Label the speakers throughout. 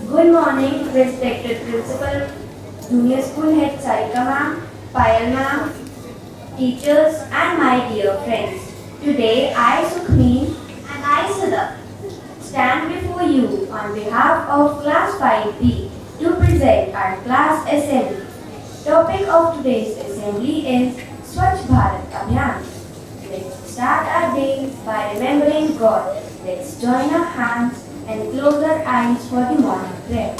Speaker 1: Good morning, respected principal, junior school head Sarika ma'am, Payal ma'am, teachers, and my dear friends. Today, I, Sukhmeen, and I, Sada, stand before you on behalf of Class 5B to present our class assembly. Topic of today's assembly is Swatch Bharat Abhiyan. Let's start our day by remembering God. Let's join our hands and close our eyes for the morning prayer.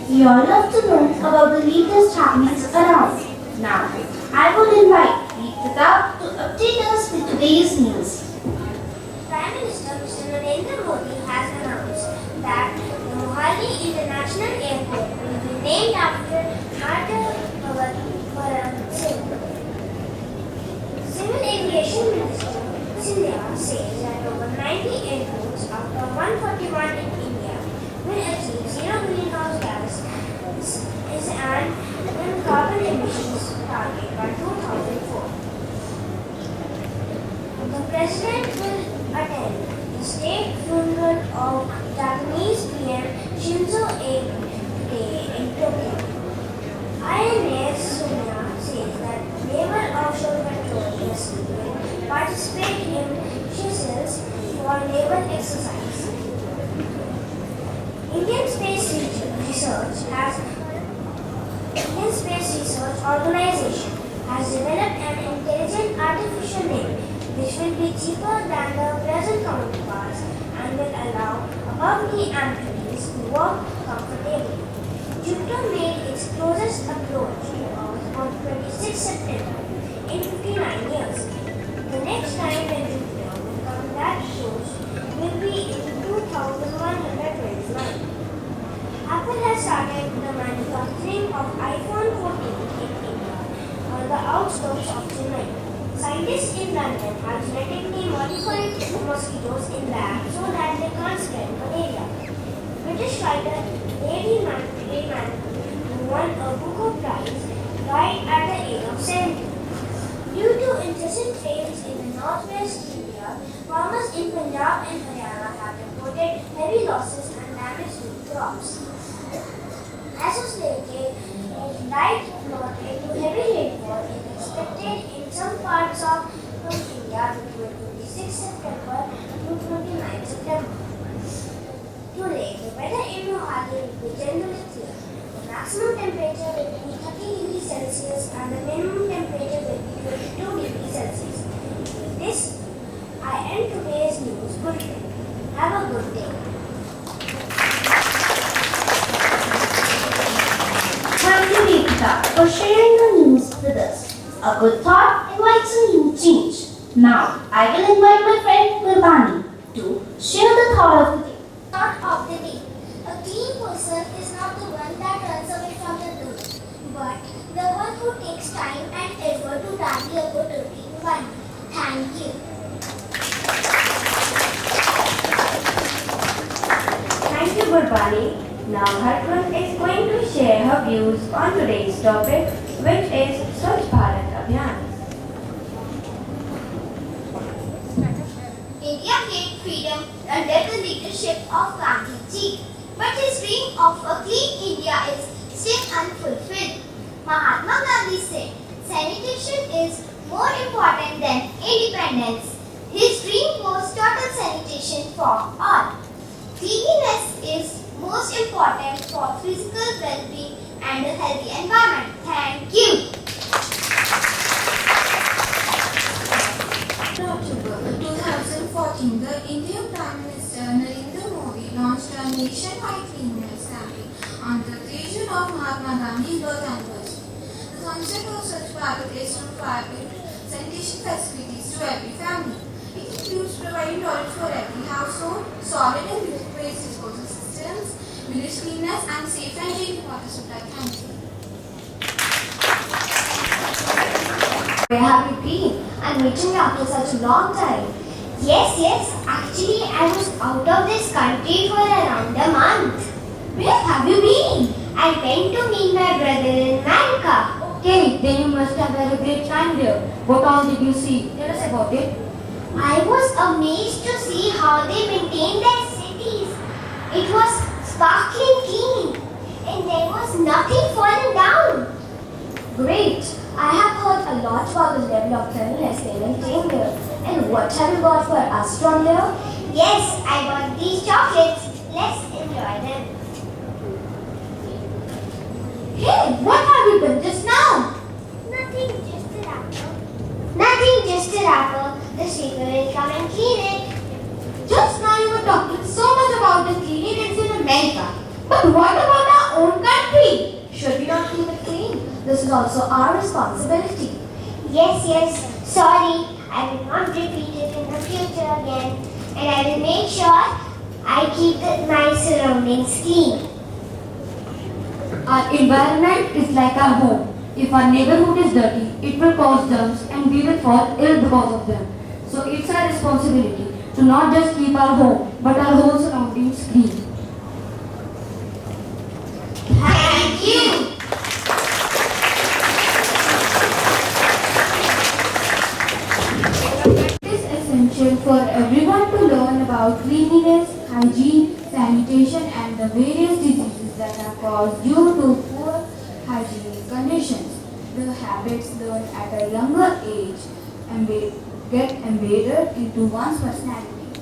Speaker 2: We all love to know about the latest happenings around. Now, I would invite Deepika to update us with today's news.
Speaker 3: Prime Minister Mr. Narendra Modi has announced that the Mohali International Airport will be named after Martyr Bharat Singh. Civil Aviation Minister Sindhya says that over 90 airports out of 141 in India will achieve zero greenhouse gas and carbon emissions target by 2004. The President will attend the state funeral of Japanese PM Shinzo Abe today in Tokyo. INS Sunya says that naval offshore patrol vessel will participate in Seychelles for naval exercise. Indian Space Research Organization has developed an intelligent artificial limb which will be cheaper than the present counterparts and will allow above-knee amputees to walk comfortably. Jupiter made its closest approach to Earth on 26 September in 59 years. The next time when Jupiter will come that close will be in 2129. Apple has started the manufacturing of iPhone 14 in India on the outskirts of Chennai. Scientists in London are genetically modified mosquitoes in labs so that they can't spread malaria. British writer Lady Mann, who won a Booker Prize, died at the age of 70. Due to incessant rains in the northwest India, farmers in Punjab and Haryana have reported heavy losses and damage to crops. Associated with light moderate to heavy rainfall is expected in some parts of India between 26 September to 29 September. Today, the weather in Mohali will be generally clear. The maximum temperature will be 30 degrees Celsius and the minimum temperature will be 22 degrees Celsius. With this, I end today's news bulletin. Have a good day.
Speaker 2: Thank you, Deepika, for sharing the news with us. A good thought invites a new change. Now, I will invite my friend Gurbani to share the thought of the day.
Speaker 3: Thought of the day. A clean person is not the one that runs away from the dirt, but the one who takes time and effort to tidy a good dirty environment. Thank you.
Speaker 1: Thank you, Gurbani. Now Harkran is going to share her views on today's topic, which is Swatch Bharat Abhiyan.
Speaker 2: India gained freedom under the leadership of Gandhiji, but his dream of a clean India is still unfulfilled. Mahatma Gandhi said, sanitation is more important than independence. His dream was total sanitation for all. Cleanliness is most important for physical well-being and a healthy environment. Thank you.
Speaker 4: In October 2014, the Indian Prime Minister Narendra Modi launched a nationwide cleanliness campaign on the occasion of Mahatma Gandhi's birth anniversary. The concept of Swatch Bharat is to provide sanitation facilities to every family. It includes providing toilets for every household, solid and liquid waste disposal systems, village cleanliness, and safe and drinking water supply. Thank you.
Speaker 2: Where have you been? I'm waiting after such a long time. Yes. Actually, I was out of this country for around a month. Where have you been? I went to meet my brother in America.
Speaker 5: Okay, then you must have had a great time there. What all did you see? Tell us about it.
Speaker 2: I was amazed to see how they maintained their cities. It was sparkling clean and there was nothing falling down. Great. I have heard a lot about the level of cleanliness they maintain there. And what have you got for us from there? Yes, I got these chocolates. Let's enjoy them. Hey, what have you done just now?
Speaker 3: Nothing, just a wrapper.
Speaker 2: Nothing, just a wrapper. The sweeper will come and clean it. Just now you were talking so much about the cleanliness in America. But what about our own country? Should we not keep it clean? This is also our responsibility. Yes. Sorry, I will not repeat it in the future again. And I will make sure I keep my surroundings clean.
Speaker 5: Our environment is like our home. If our neighborhood is dirty, it will cause germs and we will fall ill because of them. So it's our responsibility to not just keep our home, but our whole surroundings clean.
Speaker 2: Thank you.
Speaker 4: It is essential for everyone to learn about cleanliness, hygiene, sanitation, and the various diseases that are caused due to poor hygienic conditions. The habits learned at a younger age get embedded into one's personality.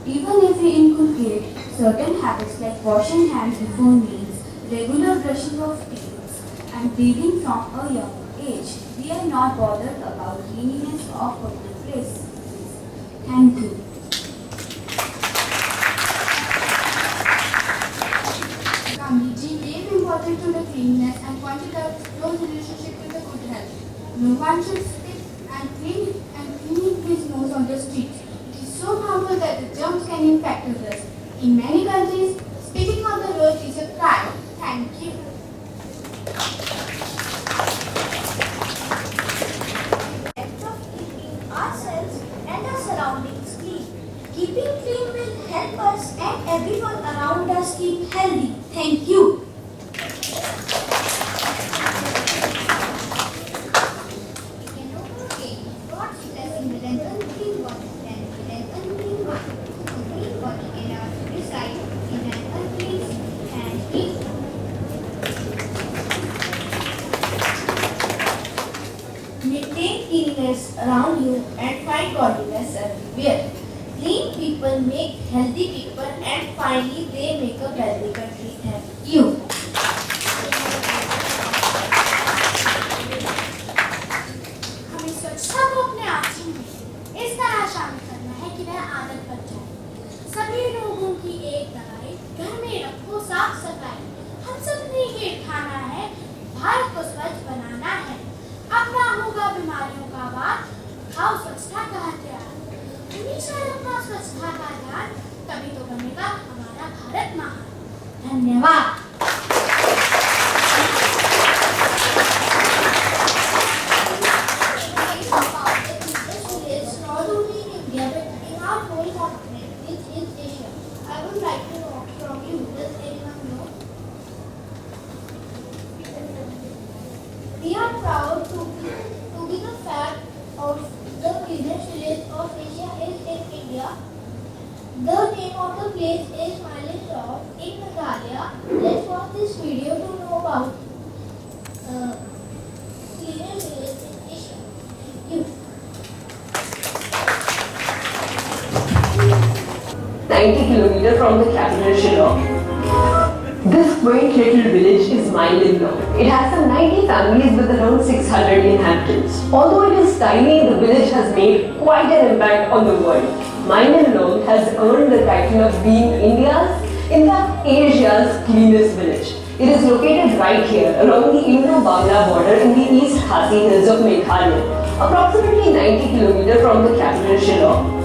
Speaker 4: Even if we inculcate certain habits like washing hands before meals, regular brushing of teeth, and breathing from a young age, we are not bothered about cleanliness of public places. Thank you. Gandhiji gave importance to the cleanliness and pointed out its close relationship with the good health. No one should spit and clean his nose on the street. It is so harmful that the germs can infect others. In many countries, spitting on the road is a crime. Thank you.
Speaker 3: Of keeping ourselves and our surroundings clean. Keeping clean will help us and everyone around us keep healthy. Thank you.
Speaker 2: We can no more
Speaker 3: cleanliness around you and find godliness everywhere. Clean people make healthy people and finally they make a healthy country. Thank you.
Speaker 2: हमें स्वच्छता को अपने आचरण में इस तरह शामिल करना है कि वह आदत बन जाए। सभी लोगों की एक दवाई, घर में रखो साफ सफाई। हम सब ने ये ठाना है, भारत को स्वच्छ बनाना है। अपना होगा बीमारियों का वार, खाओ स्वच्छता का हथियार। हमेशा रखना स्वच्छता का ध्यान, तभी तो बनेगा हमारा भारत महान। धन्यवाद।
Speaker 6: We are proud to be the fact of the cleanest village of Asia is in India. The name of the place is Mylis Rock in Meghalaya. Let's watch this video to know about cleanest village in Asia. Thank you.
Speaker 7: 90 kilometers from the capital Shillong. This quaint little village is Mainlinong. It has some 90 families with around 600 inhabitants. Although it is tiny, the village has made quite an impact on the world. Mainlinong has earned the title of being India's, in fact Asia's cleanest village. It is located right here along the Indo-Bangla border in the East Khasi Hills of Meghalaya, approximately 90 kilometers from the capital Shillong.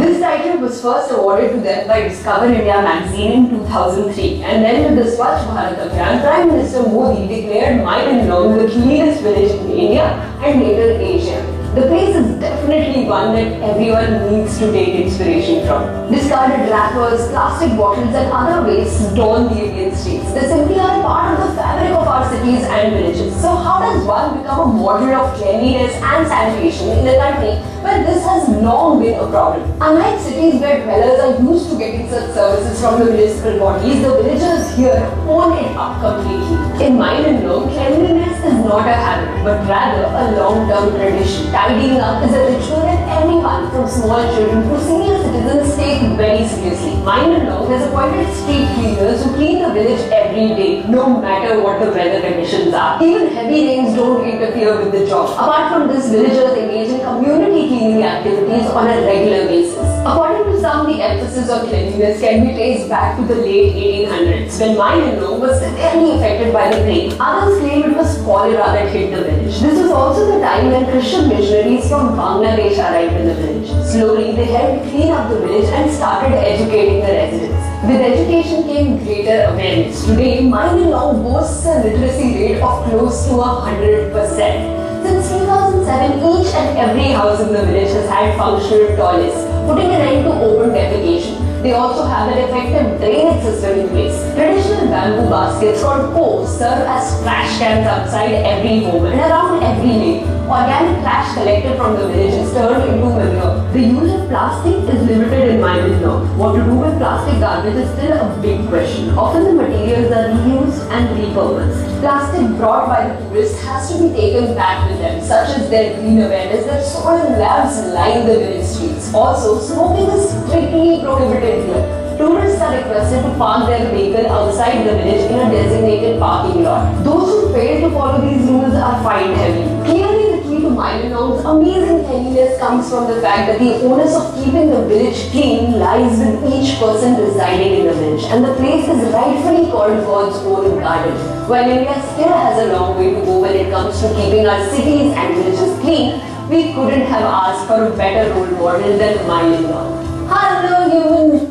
Speaker 7: This title was first awarded to them by Discover India magazine in 2003, and then with the Swatch Bharat Abhiyan, Prime Minister Modi declared Mainlinong the cleanest village in India and later Asia. The place is definitely one that everyone needs to take inspiration from. Discarded wrappers, plastic bottles and other wastes adorn the Indian streets. They simply are a part of the fabric of our cities and villages. So how does one become a model of cleanliness and sanitation in a country where this has long been a problem? Unlike cities where dwellers are used to getting such services from the municipal bodies, the villagers here own it up completely. In Mainlinong, cleanliness is not a habit, but rather a long-term tradition. Tidying up is a ritual that everyone, from small children to senior citizens, take very seriously. Mainlinong has appointed street cleaners who clean the village every day, no matter what the weather conditions are. Even heavy rains don't interfere with the job. Apart from this, villagers engage in community cleaning activities on a regular basis. According to some, the emphasis on cleanliness can be traced back to the late 1800s, when Mainlinong was severely affected by the plague. Others claim it was cholera that hit the village. This was also the time when Christian missionaries from Bangladesh arrived in the village. Slowly, they helped clean up the village and started educating the residents. With education came greater awareness. Today, Mainlinong boasts a literacy rate of close to 100%. Since 2007, each and every house in the village has had functional toilets, putting an end to open defecation. They also have an effective drainage system in place. Traditional bamboo baskets called poles serve as trash cans outside every home and around every lane. Organic trash collected from the village is turned into manure. The use of plastic is limited in Mainlinong. What to do with plastic garbage is still a big question. Often the materials are reused and repurposed. Plastic brought by the tourists has to be taken back with them, such as their green awareness that solar lamps line the village streets. Also, smoking is strictly prohibited here. Tourists are requested to park their vehicle outside the village in a designated parking lot. Those who fail to follow these rules are fined heavily. Clearly, the key to Mainlinong's amazing cleanliness comes from the fact that the onus of keeping the village clean lies with each person residing in the village, and the place is rightfully called God's own garden. While India still has a long way to go when it comes to keeping our cities and villages clean, we couldn't have asked for a better role model than Mainlinong. Hello, humans!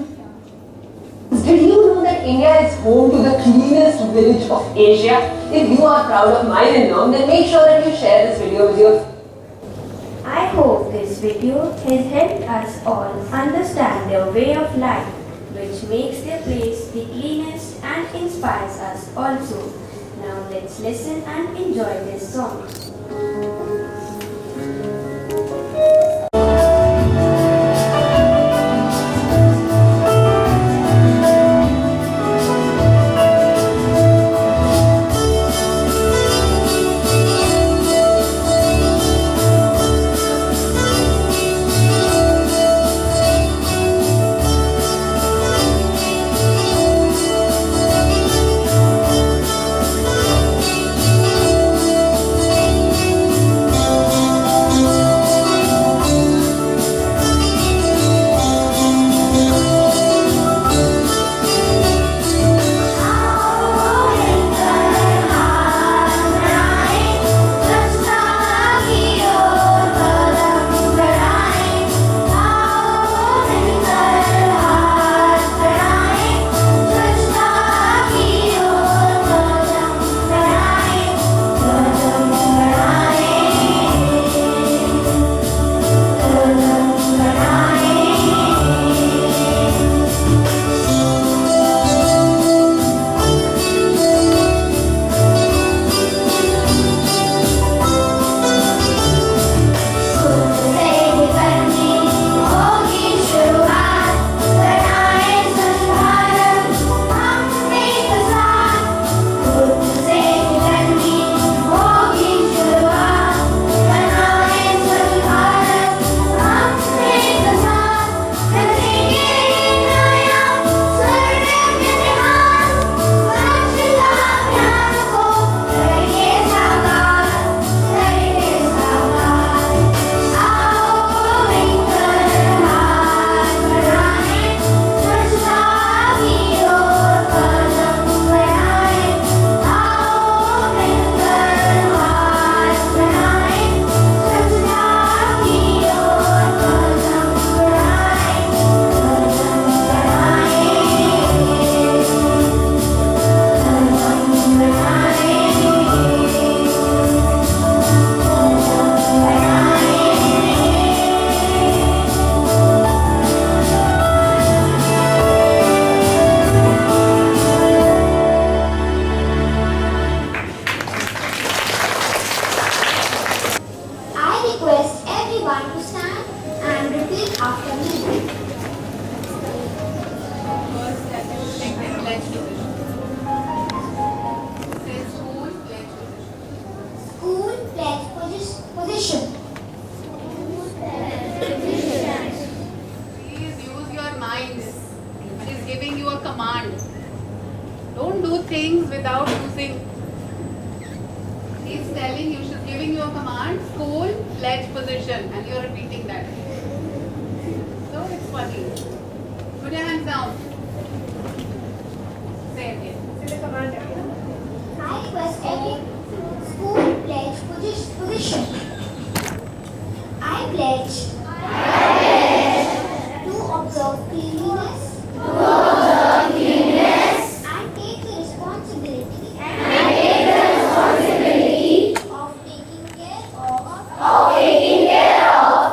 Speaker 7: Did you know that India is home to the cleanest village of Asia? If you are proud of Mainlinong, then make sure that you share this video with your
Speaker 1: I hope this video has helped us all understand their way of life, which makes their place the cleanest and inspires us also. Now let's listen and enjoy this song.
Speaker 8: telling you, she's giving you a command, school, pledge position, and you're repeating that. So it's funny. Put your hands down. Say again. Say the command again.
Speaker 2: I request every school pledge position. I pledge to observe cleanliness and take the responsibility of taking care of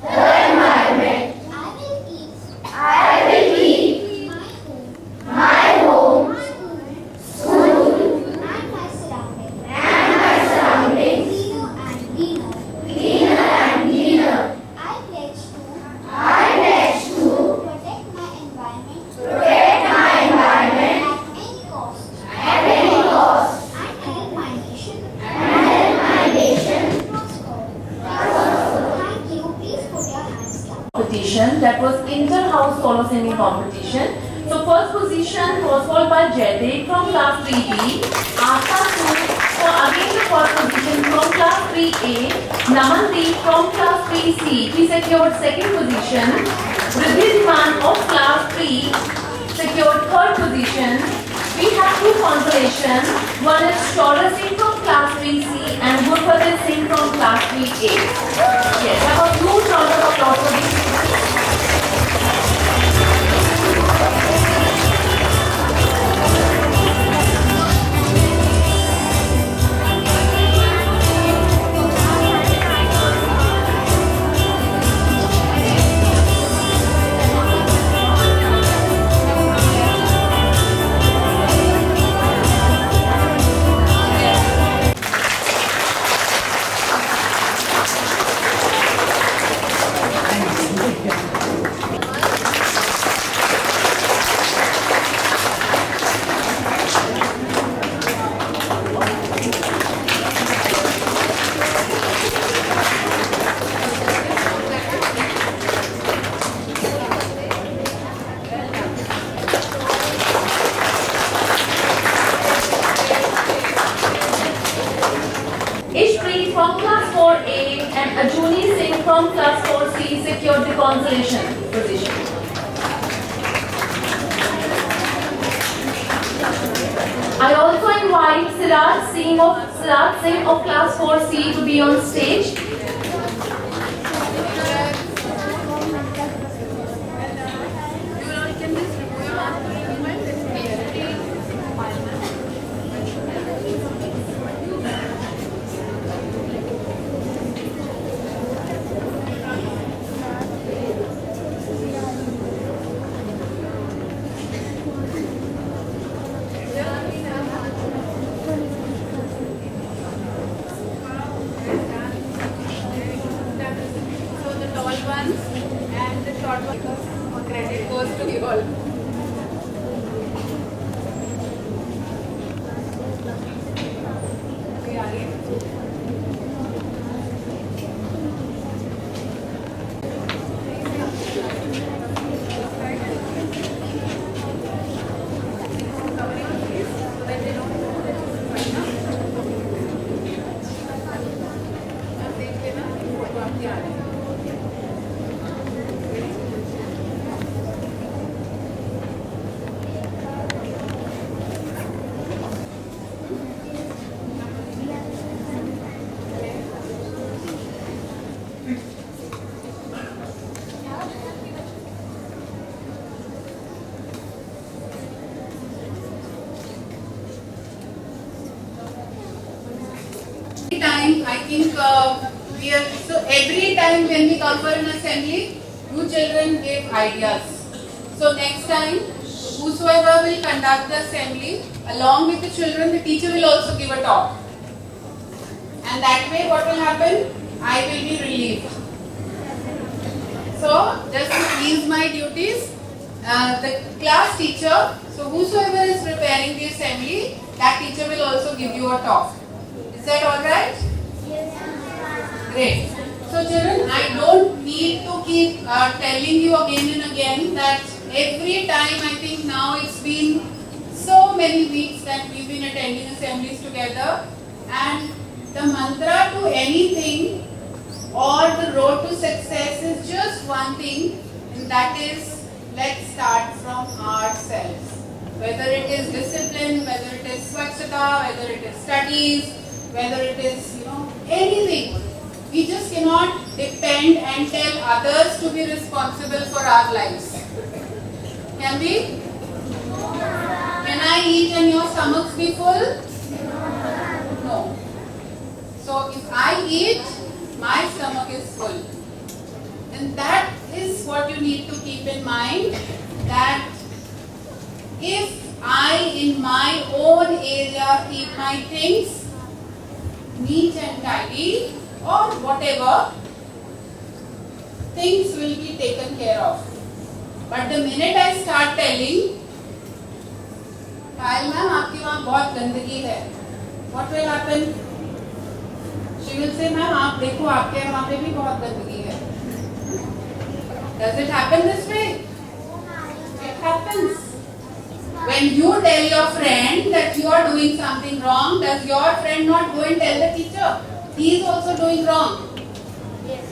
Speaker 2: the environment. I will keep my home, school, and my surroundings cleaner and greener. I pledge to protect my environment at any cost and help my nation prosper. Thank you. Please put your hands down.
Speaker 9: Competition, that was inter-house solo singing competition. So first position was held by Jaideep from class 3B, Artha 2 for again the first position from class 3A, Namandeep from class 3C. He secured second position. Riddhi Diman of class 3 secured third position. We have two consolations. One is Shaura Singh from class 3C and Gurpatan Singh from class 3A. Yes, I have a huge round of applause for these. Ishri from class 4A and Ajuni Singh from class 4C secured the consolation position. I also invite Siraj Singh of class 4C to be on stage.
Speaker 8: So the tall ones and the short ones, credit goes to you all. Okay, आगे. Time I think we are so every time when we come for an assembly, you children give ideas. So next time, whosoever will conduct the assembly, along with the children, the teacher will also give a talk. And that way, what will happen? I will be relieved. So just to ease my duties, the class teacher. So whosoever is preparing the assembly, that teacher will also give you a talk. Is that all right? Yes. Great. So children, I don't need to keep telling you again and again that every time, I think now it's been so many weeks that we've been attending assemblies together. And the mantra to anything or the road to success is just one thing, and that is, let's start from ourselves. Whether it is discipline, whether it is swachhata, whether it is studies, whether it is, anything. We just cannot depend and tell others to be responsible for our lives. Can we? Can I eat and your stomachs be full? No. So if I eat, my stomach is full. And that is what you need to keep in mind, that if I in my own area keep my things neat and tidy or whatever, things will be taken care of. But the minute I start telling, Kyle ma'am, आपकी वहाँ बहुत गंदगी है, what will happen? She will say, ma'am, आप देखो आपके वहाँ पे भी बहुत गंदगी है. Does it happen this way? It happens. When you tell your friend that you are doing something wrong, does your friend not go and tell the teacher? He is also doing wrong. Yes.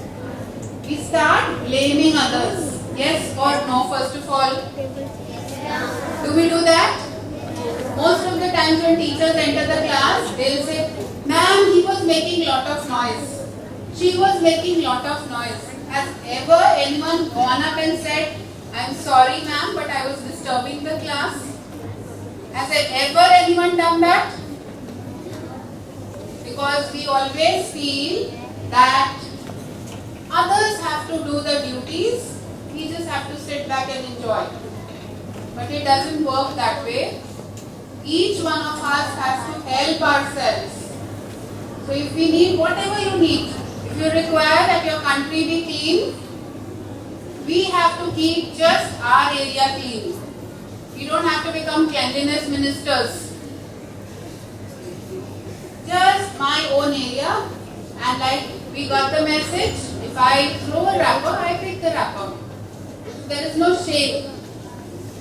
Speaker 8: We start blaming others. Yes or no, first of all? Yes. Do we do that? Most of the times when teachers enter the class, they will say, ma'am, he was making lot of noise. She was making lot of noise. Has ever anyone gone up and said, I am sorry ma'am, but I was disturbing the class? Has ever anyone done that? Because we always feel that others have to do the duties, we just have to sit back and enjoy. But it doesn't work that way. Each one of us has to help ourselves. So if we need whatever you need, if you require that your country be clean, we have to keep just our area clean. We don't have to become cleanliness ministers. Just my own area, and like we got the message, if I throw a wrapper, I pick the wrapper. There is no shame.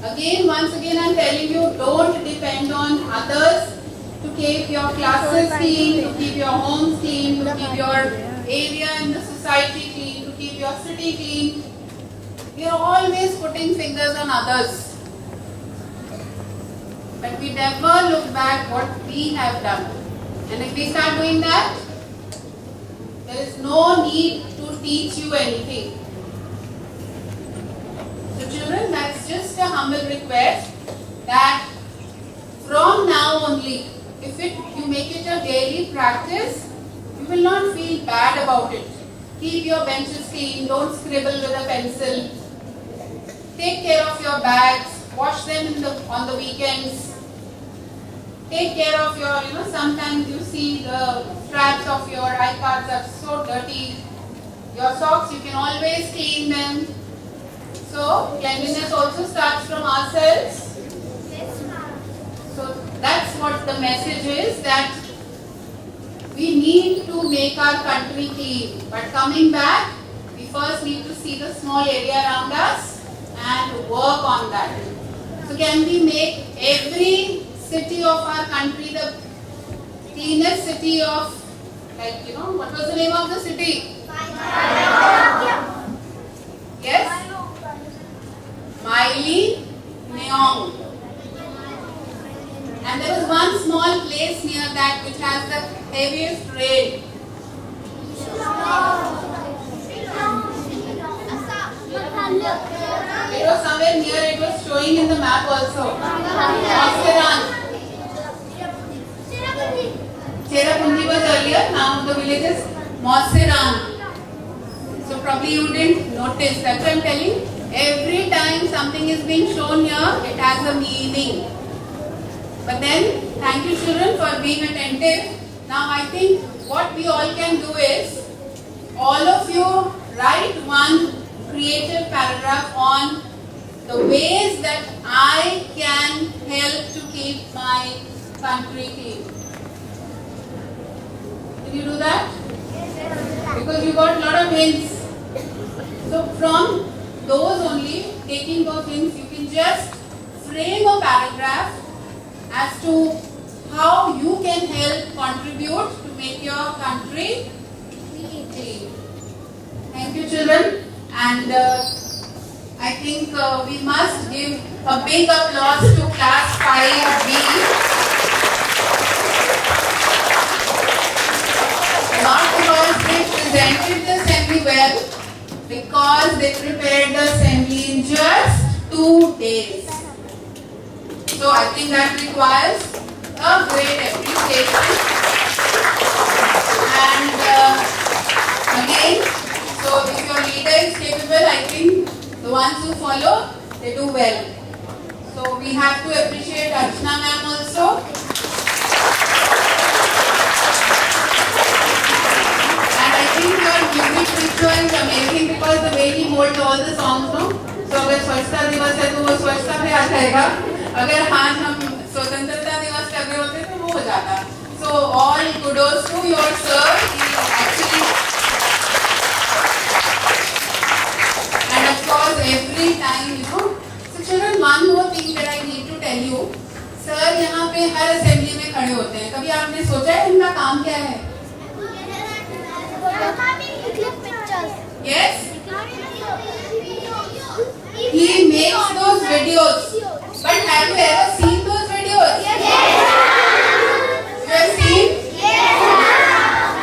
Speaker 8: Once again I am telling you, don't depend on others to keep your classes clean, to keep your homes clean, to keep your area in the society clean, to keep your city clean. We are always putting fingers on others. But we never look back what we have done. And if we start doing that, there is no need to teach you anything. So children, that's just a humble request that from now only, if you make it a daily practice, you will not feel bad about it. Keep your benches clean, don't scribble with a pencil. Take care of your bags, wash them on the weekends. Take care of your, sometimes you see the straps of your iPads are so dirty. Your socks, you can always clean them. So, cleanliness also starts from ourselves. So, that's what the message is, that we need to make our country clean. But coming back, we first need to see the small area around us and work on that. So, can we make every city of our country the cleanest city of, what was the name of the city? Yes? Miley Neong. And there was one small place near that which has the heaviest rain. It was somewhere near, it was showing in the map also. Mausiran. Cherrapunji was earlier, now the village is Mausiran. So probably you didn't notice, that's what I am telling. Every time something is being shown here, it has a meaning. But then, thank you children for being attentive. Now I think what we all can do is, all of you write one creative paragraph on the ways that I can help to keep my country clean. Did you do that? Because you got a lot of hints. So from those only, taking those hints, you can just frame a paragraph as to how you can can help contribute to make your country clean. Thank you, children. And I think we must give a big applause to class 5B. Not because they presented the assembly well, because they prepared the assembly in just 2 days. So I think that requires a great appreciation. And again, so if your leader is capable, I think the ones who follow, they do well. So we have to appreciate Archana ma'am also. And I think your music teacher is amazing because the way he molds all the songs, no? So अगर स्वच्छता दिवस है तो वो स्वच्छता पे आ जाएगा. अगर हाँ हम स्वतंत्रता दिवस कर रहे होते तो वो हो जाता. So all kudos to your sir. He actually, and of course every time, you know. So children, one more thing that I need to tell you. Sir यहाँ पे हर assembly में खड़े होते हैं. कभी आपने सोचा है इनका काम क्या है? Yes. He makes those videos. But have you ever seen those videos? Yes. You have seen? Yes.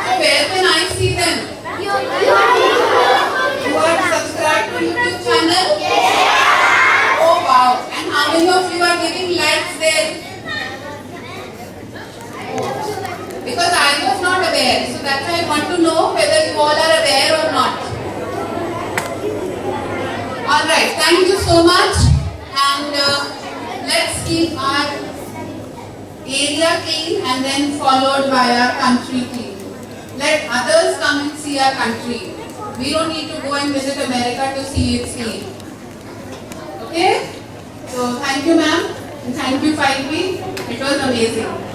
Speaker 8: So where can I see them? You are subscribed to YouTube channel? Yes. Oh wow. And how many of you are giving likes there? Because I was not aware. So that's why I want to know whether you all are aware or not. Alright, thank you so much. And let's keep our area clean and then followed by our country clean. Let others come and see our country. We don't need to go and visit America to see it clean. Okay? So thank you ma'am and thank you 5B. It was amazing.